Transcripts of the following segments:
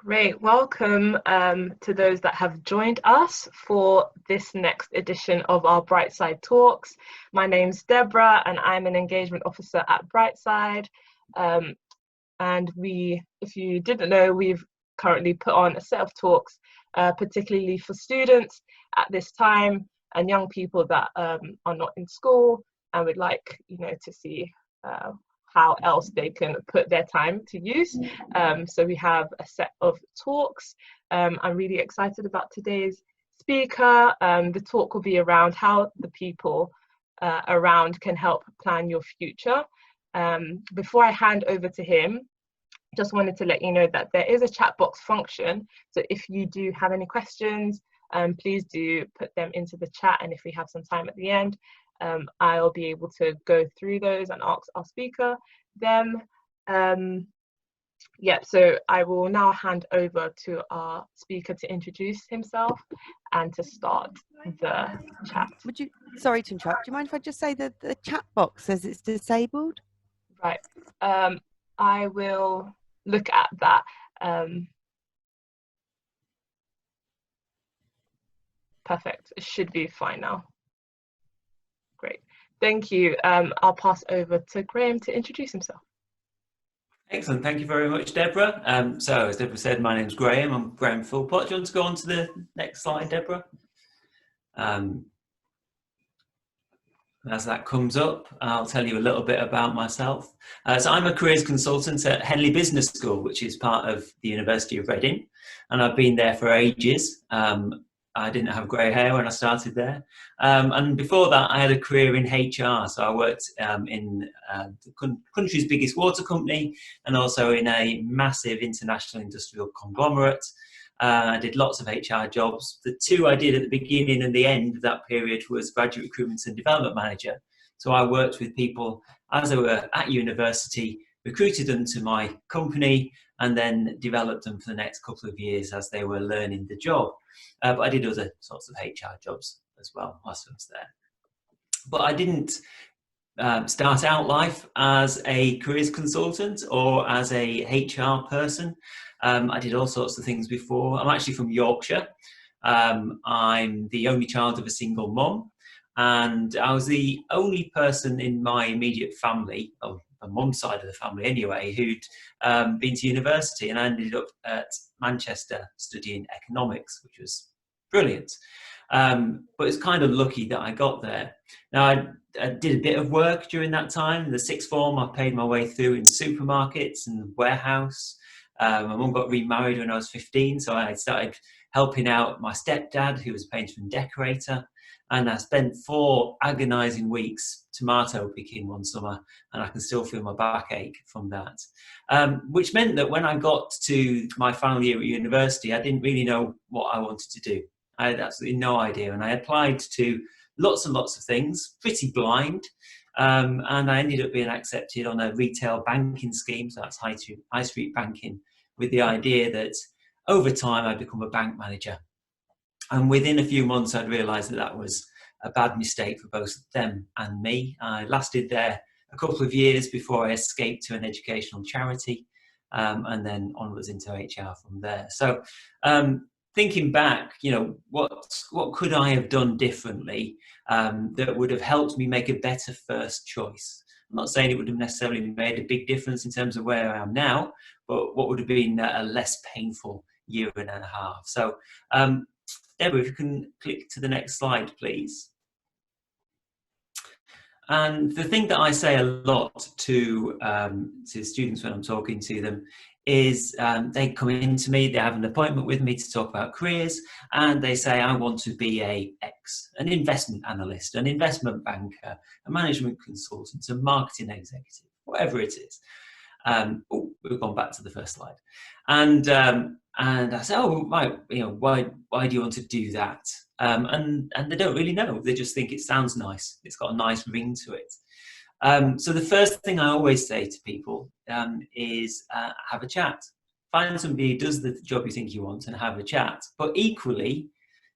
Great. Welcome to those that have joined us for this next edition of our Brightside Talks. My name's Deborah and I'm an engagement officer at Brightside. And if you didn't know, we've currently put on a set of talks, particularly for students at this time and young people that are not in school and would like, to see how else they can put their time to use. So we have a set of talks. I'm really excited about today's speaker. The talk will be around how the people around can help plan your future. Before I hand over to him, just wanted to let you know that there is a chat box function. So if you do have any questions, please do put them into the chat. And if we have some time at the end, I'll be able to go through those and ask our speaker them. So I will now hand over to our speaker to introduce himself and to start the chat. Sorry to interrupt, do you mind if I just say that the chat box says it's disabled? Right, I will look at that. Perfect, it should be fine now. Great, thank you. I'll pass over to Graham to introduce himself. Excellent, thank you very much, Deborah. So as Deborah said, my name's Graham. I'm Graham Philpott. Do you want to go on to the next slide, Deborah? As that comes up, I'll tell you a little bit about myself. So I'm a careers consultant at Henley Business School, which is part of the University of Reading, and I've been there for ages. I didn't have grey hair when I started there. And before that, I had a career in HR. So I worked in the country's biggest water company and also in a massive international industrial conglomerate. I did lots of HR jobs. The two I did at the beginning and the end of that period was graduate recruitment and development manager. So I worked with people as they were at university, recruited them to my company, and then developed them for the next couple of years as they were learning the job. But I did other sorts of HR jobs as well whilst I was there. But I didn't start out life as a careers consultant or as a HR person. I did all sorts of things before. I'm actually from Yorkshire. I'm the only child of a single mum, and I was the only person in my immediate family, of the mum's side of the family anyway, who'd been to university, and I ended up at Manchester studying economics, which was brilliant. But it's kind of lucky that I got there. Now, I did a bit of work during that time. In the sixth form, I paid my way through in supermarkets and warehouse. My mum got remarried when I was 15, so I started helping out my stepdad, who was a painter and decorator. And I spent 4 agonising weeks tomato picking one summer, and I can still feel my backache from that. Which meant that when I got to my final year at university, I didn't really know what I wanted to do. I had absolutely no idea, and I applied to lots and lots of things, pretty blind, and I ended up being accepted on a retail banking scheme, so that's high street banking, with the idea that over time I'd become a bank manager. And within a few months, I'd realised that that was a bad mistake for both them and me. I lasted there a couple of years before I escaped to an educational charity, and then onwards into HR from there. So thinking back, what could I have done differently that would have helped me make a better first choice? I'm not saying it would have necessarily made a big difference in terms of where I am now, but what would have been a less painful year and a half. So Deborah, if you can click to the next slide, please. And the thing that I say a lot to students when I'm talking to them is they come in to me, they have an appointment with me to talk about careers, and they say, I want to be a X, an investment analyst, an investment banker, a management consultant, a marketing executive, whatever it is. We've gone back to the first slide. And I say, oh, right, why do you want to do that? And they don't really know. They just think it sounds nice. It's got a nice ring to it. So the first thing I always say to people is have a chat. Find somebody who does the job you think you want and have a chat. But equally,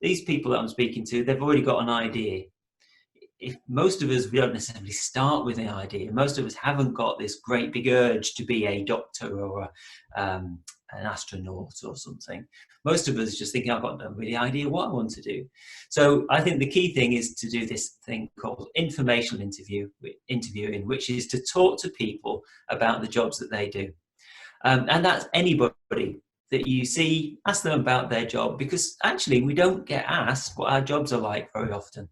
these people that I'm speaking to, they've already got an idea. if most of us, we don't necessarily start with an idea. Most of us haven't got this great big urge to be a doctor or an astronaut or something. Most of us just think, I've got no really idea what I want to do. So I think the key thing is to do this thing called informational interviewing, which is to talk to people about the jobs that they do. And that's anybody that you see, ask them about their job, because actually we don't get asked what our jobs are like very often.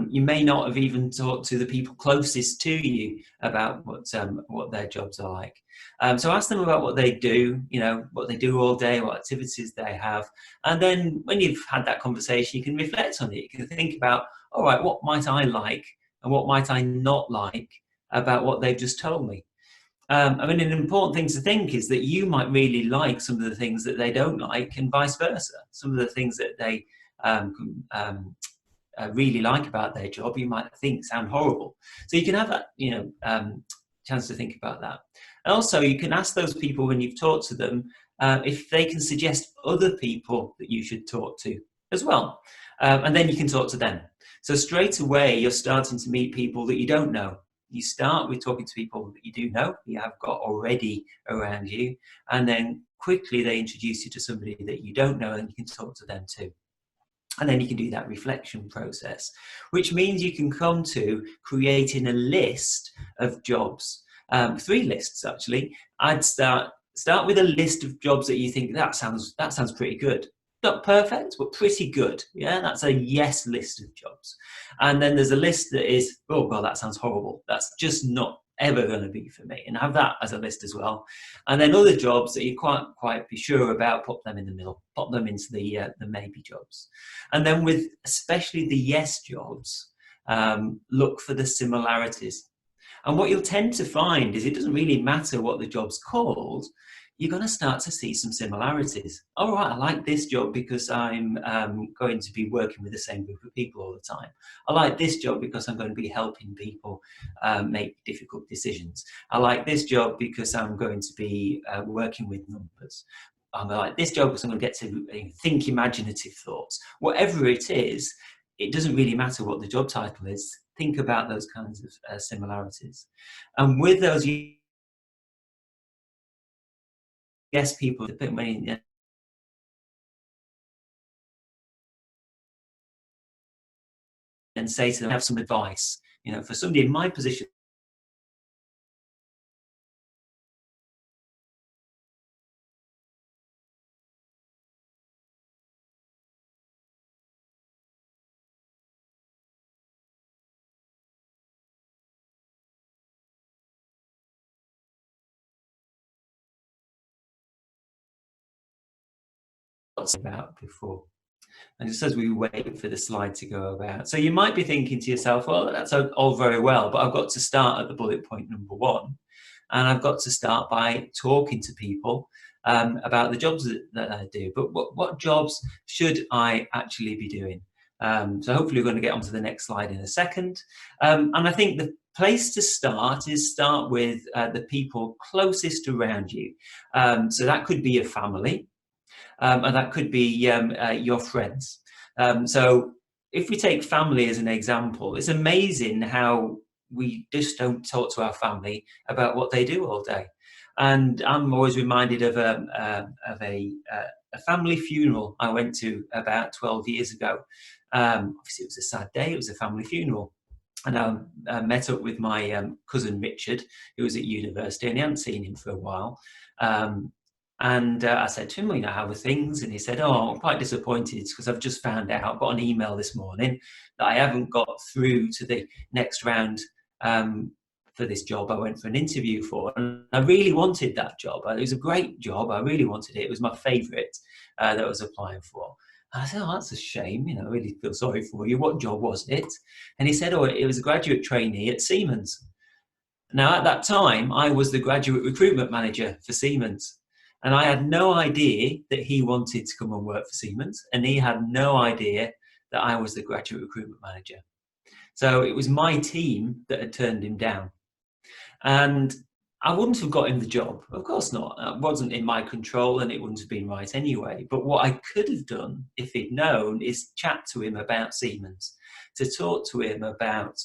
You may not have even talked to the people closest to you about what their jobs are like. So ask them about what they do, what they do all day, what activities they have. And then when you've had that conversation, you can reflect on it. You can think about, all right, what might I like and what might I not like about what they've just told me? An important thing to think is that you might really like some of the things that they don't like, and vice versa. Some of the things that they really like about their job, you might think sound horrible. So you can have that, chance to think about that. And also, you can ask those people when you've talked to them if they can suggest other people that you should talk to as well. And then you can talk to them. So straight away, you're starting to meet people that you don't know. You start with talking to people that you do know, you have got already around you, and then quickly they introduce you to somebody that you don't know, and you can talk to them too. And then you can do that reflection process, which means you can come to creating a list of jobs, 3 lists actually. I'd start with a list of jobs that you think that sounds pretty good. Not perfect, but pretty good. Yeah, that's a yes list of jobs. And then there's a list that is, oh God, that sounds horrible. That's just not ever going to be for me. And have that as a list as well. And then other jobs that you can't quite be sure about, put them in the middle, put them into the maybe jobs. And then with especially the yes jobs, look for the similarities. And what you'll tend to find is it doesn't really matter what the job's called. You're going to start to see some similarities. All right, I like this job because I'm going to be working with the same group of people all the time. I like this job because I'm going to be helping people make difficult decisions. I like this job because I'm going to be working with numbers. I like this job because I'm going to get to think imaginative thoughts. Whatever it is, it doesn't really matter what the job title is. Think about those kinds of similarities. And with those yes people, and say to them, have some advice. For somebody in my position, about before. And just as we wait for the slide to go about, so you might be thinking to yourself, well, that's all very well, but I've got to start at the bullet point number 1, and I've got to start by talking to people about the jobs that I do. But what jobs should I actually be doing? So hopefully we're going to get onto the next slide in a second. And I think the place to start is start with the people closest around you. So that could be your family. And that could be your friends. So if we take family as an example, it's amazing how we just don't talk to our family about what they do all day. And I'm always reminded of a family funeral I went to about 12 years ago. Obviously, it was a sad day. It was a family funeral. And I met up with my cousin Richard, who was at university, and I hadn't seen him for a while. And I said to him, how are things? And he said, I'm quite disappointed because I've just found out, got an email this morning that I haven't got through to the next round for this job I went for an interview for. And I really wanted that job. It was a great job. I really wanted it. It was my favourite that I was applying for. And I said, that's a shame. I really feel sorry for you. What job was it? And he said, it was a graduate trainee at Siemens. Now, at that time, I was the graduate recruitment manager for Siemens. And I had no idea that he wanted to come and work for Siemens, and he had no idea that I was the graduate recruitment manager. So it was my team that had turned him down. And I wouldn't have got him the job. Of course not. It wasn't in my control, and it wouldn't have been right anyway. But what I could have done, if he'd known, is chat to him about Siemens. to talk to him about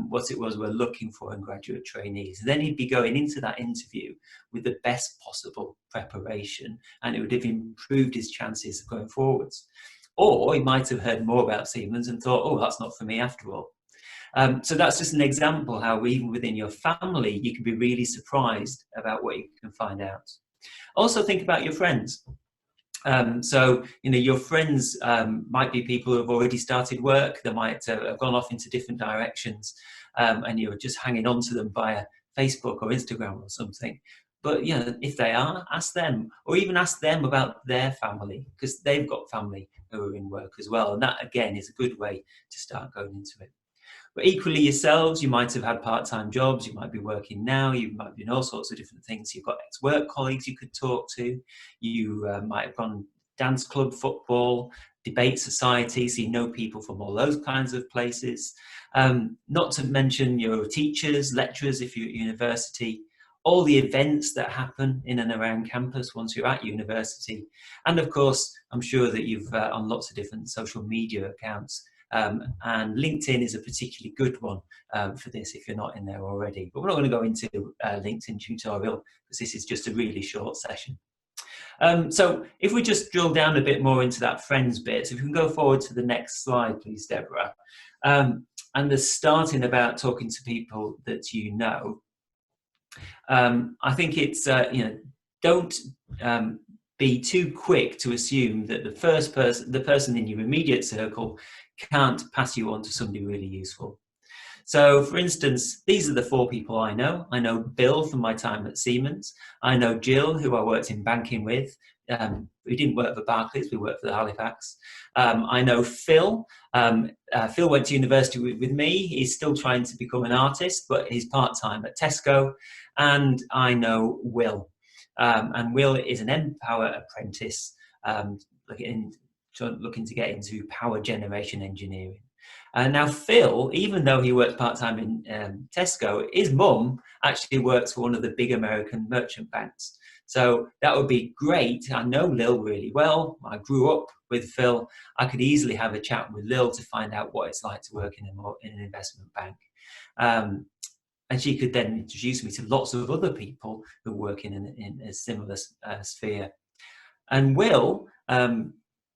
what it was we're looking for in graduate trainees. And then he'd be going into that interview with the best possible preparation, and it would have improved his chances of going forwards. Or he might have heard more about Siemens and thought, oh, that's not for me after all. So that's just an example how even within your family, you can be really surprised about what you can find out. Also think about your friends. So, your friends might be people who have already started work. They might have gone off into different directions, and you're just hanging on to them via Facebook or Instagram or something. But, if they are, ask them, or even ask them about their family, because they've got family who are in work as well. And that, again, is a good way to start going into it. But equally yourselves, you might have had part-time jobs, you might be working now, you might be doing all sorts of different things. You've got ex-work colleagues you could talk to, you might have gone dance club, football, debate society, so you know people from all those kinds of places. Not to mention your teachers, lecturers if you're at university, all the events that happen in and around campus once you're at university. And of course, I'm sure that you've on lots of different social media accounts. And LinkedIn is a particularly good one for this if you're not in there already. But we're not going to go into LinkedIn tutorial because this is just a really short session. So if we just drill down a bit more into that friends bit, so if we can go forward to the next slide, please, Deborah. And the starting about talking to people that you know. I think it's, don't be too quick to assume that the person in your immediate circle can't pass you on to somebody really useful. So, for instance, these are the 4 people I know. I know Bill from my time at Siemens. I know Jill, who I worked in banking with. We didn't work for Barclays, we worked for the Halifax. I know Phil. Phil went to university with me. He's still trying to become an artist, but he's part-time at Tesco. And I know Will. And Will is an Empower apprentice looking to get into power generation engineering. Now Phil, even though he works part-time in Tesco, his mum actually works for one of the big American merchant banks. So that would be great. I know Lil really well. I grew up with Phil. I could easily have a chat with Lil to find out what it's like to work in an investment bank. And she could then introduce me to lots of other people who work in a similar sphere. And Will,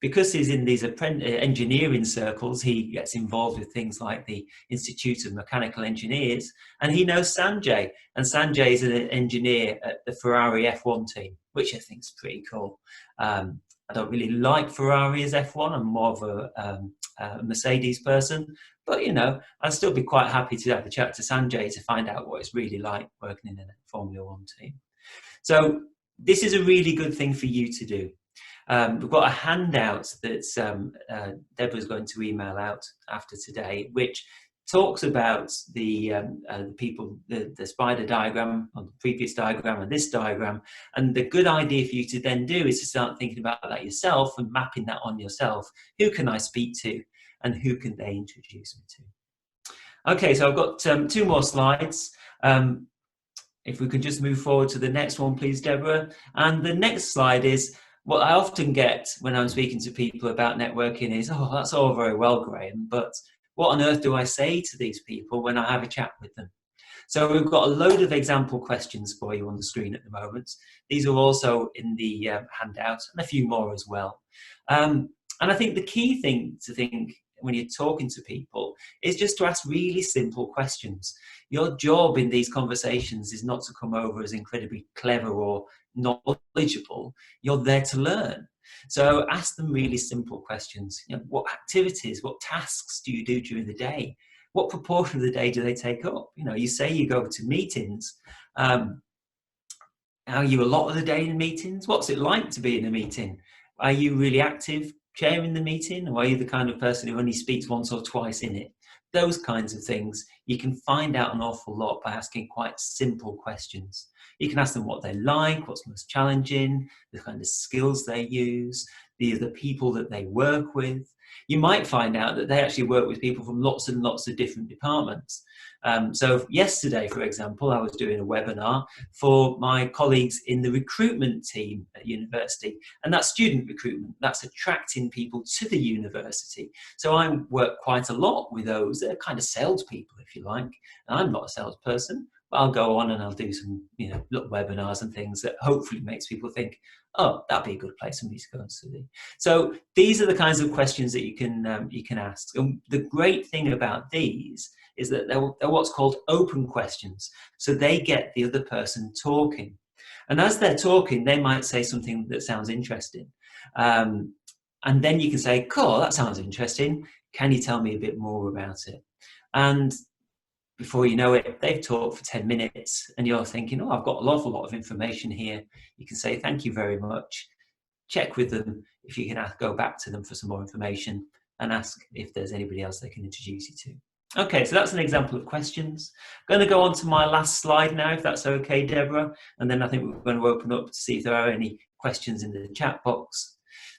because he's in these engineering circles, he gets involved with things like the Institute of Mechanical Engineers, and he knows Sanjay. And Sanjay is an engineer at the Ferrari F1 team, which I think is pretty cool. I don't really like Ferrari as F1. I'm more of a Mercedes person. But, I'd still be quite happy to have a chat to Sanjay to find out what it's really like working in a Formula 1 team. So this is a really good thing for you to do. We've got a handout that Deborah's going to email out after today, which talks about the people, the spider diagram on the previous diagram and this diagram. And the good idea for you to then do is to start thinking about that yourself and mapping that on yourself. Who can I speak to and who can they introduce me to? Okay, so I've got 2 more slides. If we could just move forward to the next one, please, Deborah. And the next slide is what I often get when I'm speaking to people about networking is, oh, that's all very well, Graham, but what on earth do I say to these people when I have a chat with them? So we've got a load of example questions for you on the screen at the moment. These are also in the handout and a few more as well. And I think the key thing to think when you're talking to people is just to ask really simple questions. Your job in these conversations is not to come over as incredibly clever or knowledgeable. You're there to learn. So ask them really simple questions. What activities, what tasks do you do during the day? What proportion of the day do they take up? You say you go to meetings. Are you a lot of the day in meetings? What's it like to be in a meeting? Are you really active chairing the meeting, or are you the kind of person who only speaks once or twice in it? Those kinds of things, you can find out an awful lot by asking quite simple questions. You can ask them what they like, what's most challenging, the kind of skills they use, the people that they work with. you might find out that they actually work with people from lots and lots of different departments. So yesterday, for example, I was doing a webinar for my colleagues in the recruitment team at university, and that's student recruitment. That's attracting people to the university. So I work quite a lot with those. They're kind of salespeople, if you like. And I'm not a salesperson, but I'll go on and I'll do some, little webinars and things that hopefully makes people think, oh, that'd be a good place for me to go and study. So these are the kinds of questions that you can ask. And the great thing about these is that they're what's called open questions. So they get the other person talking. And as they're talking, they might say something that sounds interesting. And then you can say, cool, that sounds interesting. Can you tell me a bit more about it? And before you know it, they've talked for 10 minutes and you're thinking, oh, I've got an awful lot of information here. You can say, thank you very much. Check with them if you can go back to them for some more information and ask if there's anybody else they can introduce you to. Okay, so that's an example of questions. I'm going to go on to my last slide now, if that's okay, Deborah. And then I think we're going to open up to see if there are any questions in the chat box.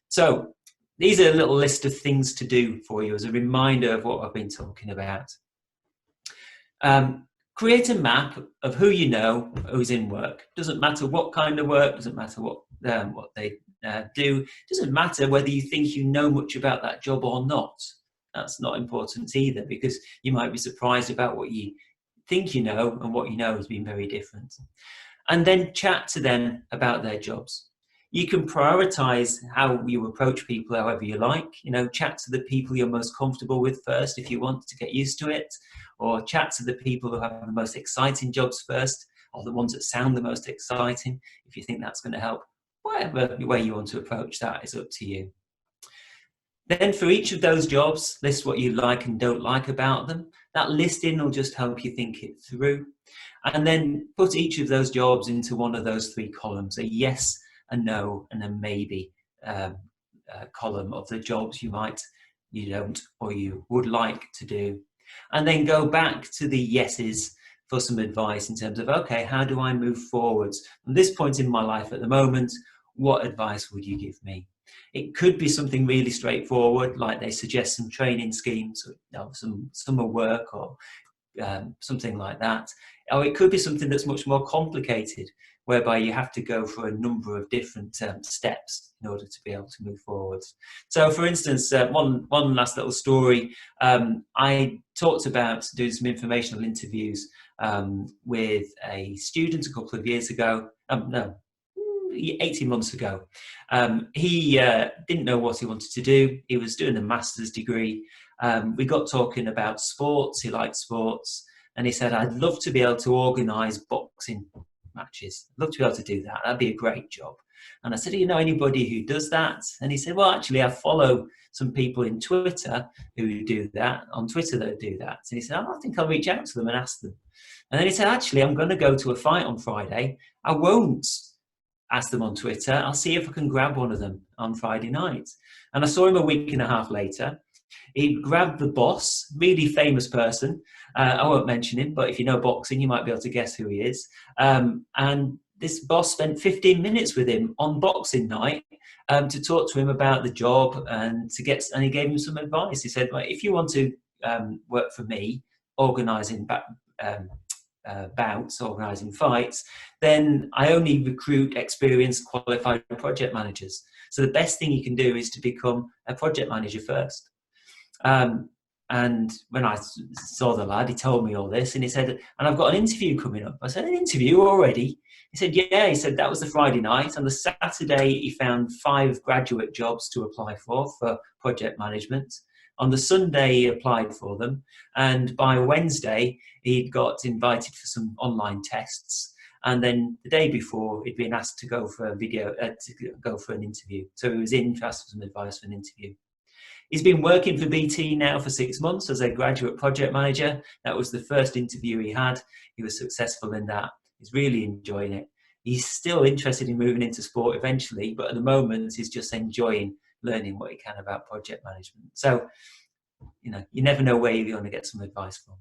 So these are a little list of things to do for you as a reminder of what I've been talking about. Create a map of who you know who's in work. Doesn't matter what kind of work, doesn't matter what they do, doesn't matter whether you think you know much about that job or not. That's not important either, because you might be surprised about what you think you know and what you know has been very different. And then chat to them about their jobs. You can prioritize how you approach people however you like. Chat to the people you're most comfortable with first if you want to get used to it, or chat to the people who have the most exciting jobs first, or the ones that sound the most exciting if you think that's going to help. Whatever way you want to approach that is up to you. Then for each of those jobs, list what you like and don't like about them. That listing will just help you think it through. And then put each of those jobs into one of those three columns, a yes, a no, and a maybe column of the jobs you don't, or you would like to do. And then go back to the yeses for some advice in terms of, okay, how do I move forwards? From this point in my life at the moment, what advice would you give me? It could be something really straightforward, like they suggest some training schemes, some summer work or something like that. Or it could be something that's much more complicated, whereby you have to go for a number of different steps in order to be able to move forwards. So for instance, one last little story, I talked about doing some informational interviews with a student a couple of years ago, 18 months ago. He didn't know what he wanted to do. He was doing a master's degree. We got talking about sports. He liked sports. And he said, I'd love to be able to organise boxing matches. I'd love to be able to do that. That'd be a great job. And I said, do you know anybody who does that? And he said, well, actually, I follow some people in Twitter who do that, on Twitter that do that. And he said, I think I'll reach out to them and ask them. And then he said, actually, I'm going to go to a fight on Friday. I won't ask them on Twitter. I'll see if I can grab one of them on Friday night. And I saw him a week and a half later. He grabbed the boss, really famous person. I won't mention him, but if you know boxing, you might be able to guess who he is. And this boss spent 15 minutes with him on boxing night to talk to him about the job and he gave him some advice. He said, well, if you want to work for me, organising bouts, organising fights, then I only recruit experienced, qualified project managers. So the best thing you can do is to become a project manager first. And when I saw the lad, he told me all this, and he said, and I've got an interview coming up. I said, an interview already? He said, yeah. He said, that was the Friday night. On the Saturday, he found 5 graduate jobs to apply for project management. On the Sunday, he applied for them. And by Wednesday, he'd got invited for some online tests. And then the day before, he'd been asked to go for an interview. So he was in to ask for some advice for an interview. He's been working for BT now for 6 months as a graduate project manager. That was the first interview he had. He was successful in that. He's really enjoying it. He's still interested in moving into sport eventually, but at the moment he's just enjoying learning what he can about project management. So, you never know where you're going to get some advice from.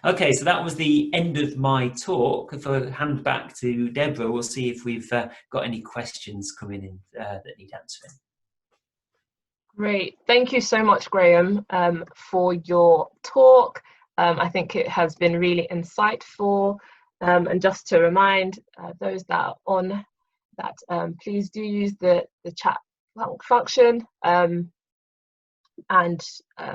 Okay, so that was the end of my talk. If I hand back to Deborah, we'll see if we've got any questions coming in that need answering. Great. Thank you so much, Graham, for your talk. I think it has been really insightful. And just to remind those that are on that, please do use the chat function and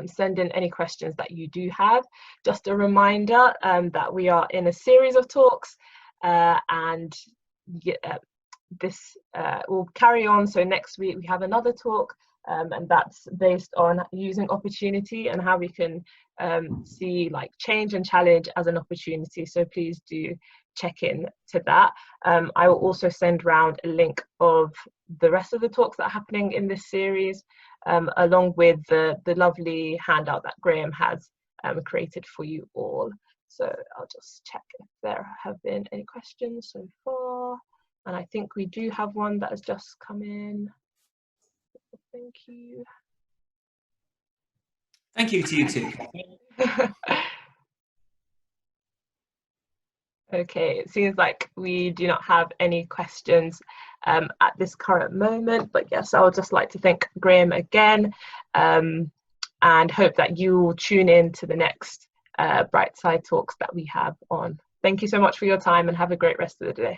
send in any questions that you do have. Just a reminder that we are in a series of talks and this will carry on. So next week we have another talk and that's based on using opportunity and how we can see like change and challenge as an opportunity. So please do check in to that. I will also send round a link of the rest of the talks that are happening in this series, along with the lovely handout that Graham has created for you all. So I'll just check if there have been any questions so far. And I think we do have one that has just come in. Thank you. Thank you to you too. Okay, it seems like we do not have any questions at this current moment, but yes, I would just like to thank Graham again and hope that you will tune in to the next Brightside Talks that we have on. Thank you so much for your time and have a great rest of the day.